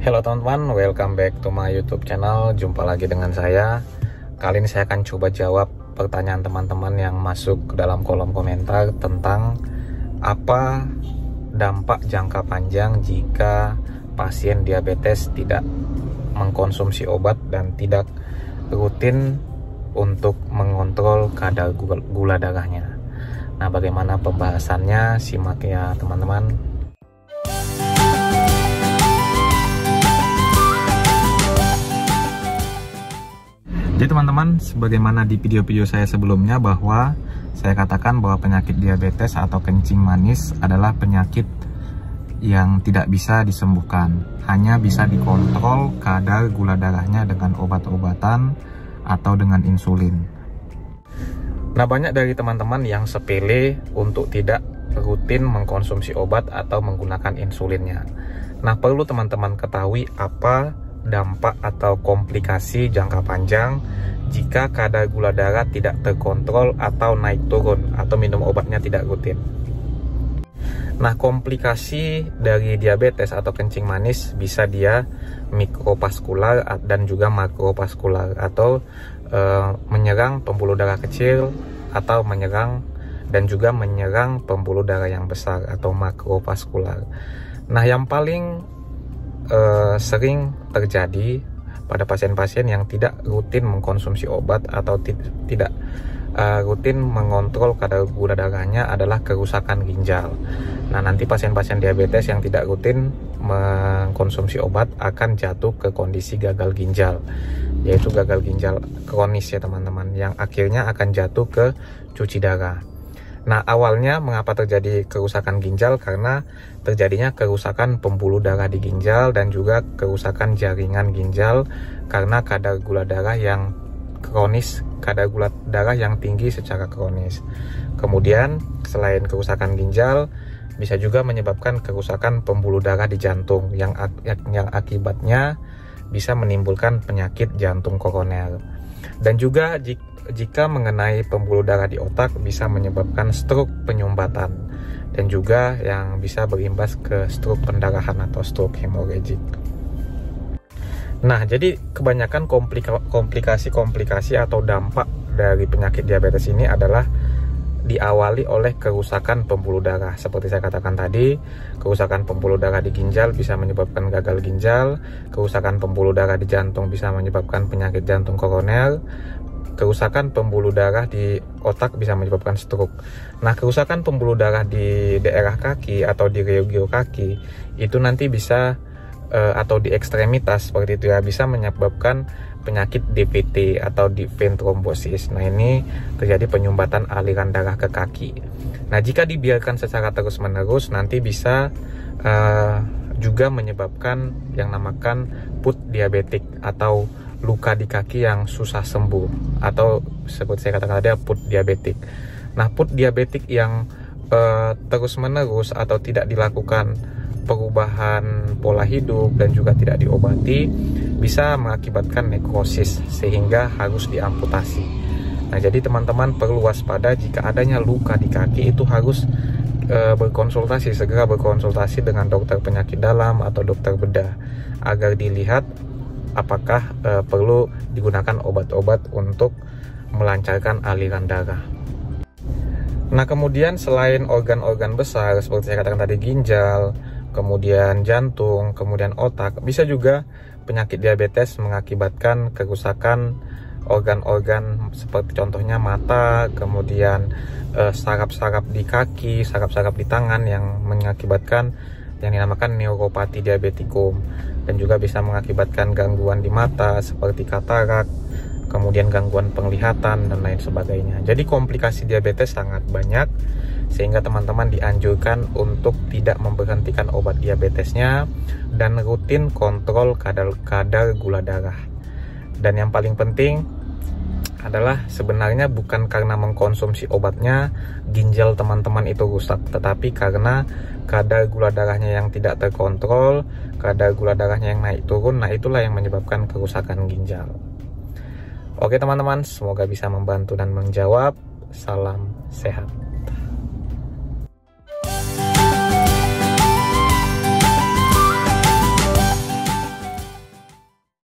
Halo teman-teman, welcome back to my YouTube channel. Jumpa lagi dengan saya. Kali ini saya akan coba jawab pertanyaan teman-teman yang masuk ke dalam kolom komentar tentang apa dampak jangka panjang jika pasien diabetes tidak mengkonsumsi obat dan tidak rutin untuk mengontrol kadar gula darahnya. Nah, bagaimana pembahasannya? Simak ya teman-teman. Jadi teman-teman, sebagaimana di video-video saya sebelumnya bahwa saya katakan bahwa penyakit diabetes atau kencing manis adalah penyakit yang tidak bisa disembuhkan, hanya bisa dikontrol kadar gula darahnya dengan obat-obatan atau dengan insulin. Nah, banyak dari teman-teman yang sepele untuk tidak rutin mengkonsumsi obat atau menggunakan insulinnya. Nah, perlu teman-teman ketahui apa dampak atau komplikasi jangka panjang jika kadar gula darah tidak terkontrol atau naik turun atau minum obatnya tidak rutin. Nah, komplikasi dari diabetes atau kencing manis bisa dia mikrovaskular dan juga makrovaskular atau menyerang pembuluh darah kecil atau menyerang dan juga menyerang pembuluh darah yang besar atau makrovaskular. Nah, yang paling sering terjadi pada pasien-pasien yang tidak rutin mengkonsumsi obat atau tidak rutin mengontrol kadar gula darahnya adalah kerusakan ginjal. Nah, nanti pasien-pasien diabetes yang tidak rutin mengkonsumsi obat akan jatuh ke kondisi gagal ginjal, yaitu gagal ginjal kronis ya teman-teman, yang akhirnya akan jatuh ke cuci darah. Nah, awalnya mengapa terjadi kerusakan ginjal? Karena terjadinya kerusakan pembuluh darah di ginjal dan juga kerusakan jaringan ginjal karena kadar gula darah yang kronis, kadar gula darah yang tinggi secara kronis. Kemudian, selain kerusakan ginjal, bisa juga menyebabkan kerusakan pembuluh darah di jantung yang akibatnya bisa menimbulkan penyakit jantung koroner. Dan juga jika mengenai pembuluh darah di otak bisa menyebabkan stroke penyumbatan dan juga yang bisa berimbas ke stroke pendarahan atau stroke hemorrhagic. Nah, jadi kebanyakan komplikasi atau dampak dari penyakit diabetes ini adalah diawali oleh kerusakan pembuluh darah. Seperti saya katakan tadi, kerusakan pembuluh darah di ginjal bisa menyebabkan gagal ginjal, kerusakan pembuluh darah di jantung bisa menyebabkan penyakit jantung koroner, kerusakan pembuluh darah di otak bisa menyebabkan stroke. Nah, kerusakan pembuluh darah di daerah kaki atau di regio kaki itu nanti bisa atau di ekstremitas seperti itu ya, bisa menyebabkan penyakit DVT atau deep vein thrombosis. Nah, ini terjadi penyumbatan aliran darah ke kaki. Nah, jika dibiarkan secara terus-menerus nanti bisa juga menyebabkan yang namakan foot diabetic atau luka di kaki yang susah sembuh, atau seperti saya katakan tadi foot diabetic. Nah, foot diabetic yang terus-menerus atau tidak dilakukan perubahan pola hidup dan juga tidak diobati bisa mengakibatkan nekrosis sehingga harus diamputasi. Nah, jadi teman-teman perlu waspada jika adanya luka di kaki, itu harus segera berkonsultasi dengan dokter penyakit dalam atau dokter bedah agar dilihat apakah perlu digunakan obat-obat untuk melancarkan aliran darah. Nah, kemudian selain organ-organ besar seperti saya katakan tadi, ginjal, kemudian jantung, kemudian otak, bisa juga penyakit diabetes mengakibatkan kerusakan organ-organ seperti contohnya mata, kemudian saraf-saraf di kaki, saraf-saraf di tangan yang mengakibatkan yang dinamakan neuropati diabetikum, dan juga bisa mengakibatkan gangguan di mata seperti katarak, kemudian gangguan penglihatan dan lain sebagainya. Jadi komplikasi diabetes sangat banyak sehingga teman-teman dianjurkan untuk tidak memberhentikan obat diabetesnya dan rutin kontrol kadar gula darah. Dan yang paling penting adalah sebenarnya bukan karena mengkonsumsi obatnya ginjal teman-teman itu rusak, tetapi karena kadar gula darahnya yang tidak terkontrol, kadar gula darahnya yang naik turun. Nah, itulah yang menyebabkan kerusakan ginjal. Oke teman-teman, semoga bisa membantu dan menjawab. Salam sehat.